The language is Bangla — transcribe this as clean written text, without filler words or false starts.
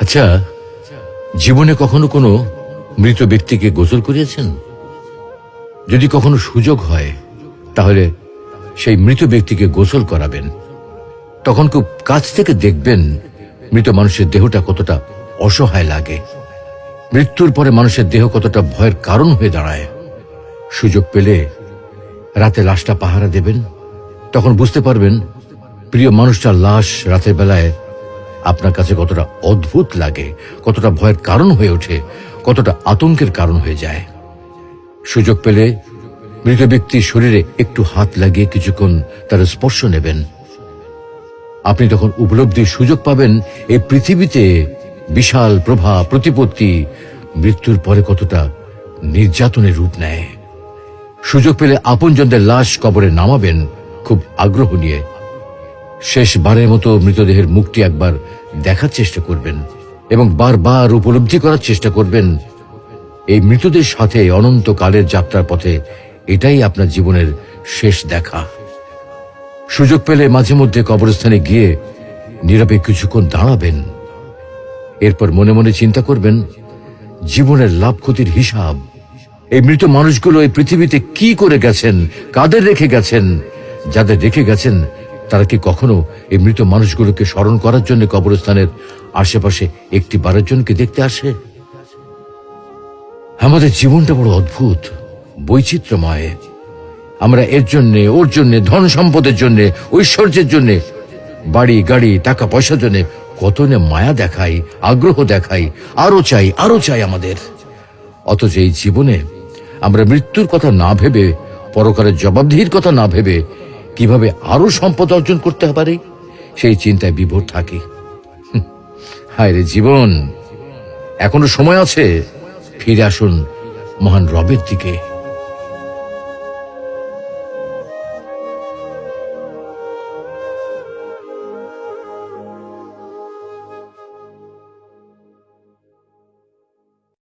আচ্ছা, জীবনে কখনো কোনো মৃত ব্যক্তিকে গোসল করিয়েছেন? যদি কখনো সুযোগ হয় তাহলে সেই মৃত ব্যক্তিকে গোসল করাবেন। তখন খুব কাছ থেকে দেখবেন মৃত মানুষের দেহটা কতটা অসহায় লাগে, মৃত্যুর পরে মানুষের দেহ কতটা ভয়ের কারণ হয়ে দাঁড়ায়। সুযোগ পেলে রাতে লাশটা পাহারা দেবেন, তখন বুঝতে পারবেন প্রিয় মানুষটার লাশ রাতের বেলায় আপনার কাছে কতটা অদ্ভুত লাগে, কতটা ভয়ের কারণ হয়ে ওঠে, কতটা আতঙ্কের কারণ হয়ে যায়। সুযোগ পেলে মৃত ব্যক্তির শরীরে একটু হাত লাগিয়ে কিছুক্ষণ তার স্পর্শ নেবেন। আপনি তখন উপলব্ধির সুযোগ পাবেন এই পৃথিবীতে বিশাল প্রভাব প্রতিপত্তি মৃত্যুর পরে কতটা নির্যাতনের রূপ নেয়। সুযোগ পেলে আপনজনদের লাশ কবরে নামাবেন খুব আগ্রহ নিয়ে। শেষবারের মতো মৃতদেহের মুখটি একবার দেখার চেষ্টা করবেন এবং বারবার উপলব্ধি করার চেষ্টা করবেন এই মৃতদের সাথে অনন্তকালের যাত্রার পথে এটাই আপনার জীবনের শেষ দেখা। সুযোগ পেলে মাঝে মধ্যে কবরস্থানে গিয়ে নীরবে কিছুক্ষণ দাঁড়াবেন। এরপর মনে মনে চিন্তা করবেন জীবনের লাভ ক্ষতির হিসাব। এই মৃত মানুষগুলো এই পৃথিবীতে কি করে গেছেন, কাদের রেখে গেছেন। যাদের রেখে গেছেন তারা কি কখনো এই মৃত মানুষগুলোকে স্মরণ করার জন্য কবরস্থানের আশেপাশে একটি বারের জন্য দেখতে আসে? আমাদের জীবনটা বড় অদ্ভুত, বৈচিত্র্যময়। আমরা এর জন্যে ওর জন্যে, ধন সম্পদের জন্যে, ঐশ্বর্যের জন্যে, বাড়ি গাড়ি টাকা পয়সার জন্যে কত না মায়া দেখাই, আগ্রহ দেখাই, আরো চাই আমাদের। অথচ এই জীবনে আমরা মৃত্যুর কথা না ভেবে, পরকালের জবাবদিহির কথা না ভেবে কিভাবে আরো সম্পদ অর্জন করতে পারি সেই চিন্তায় বিভোর থাকি। হায় রে জীবন, এখনো সময় আছে, ফিরে আসুন মহান রবের দিকে।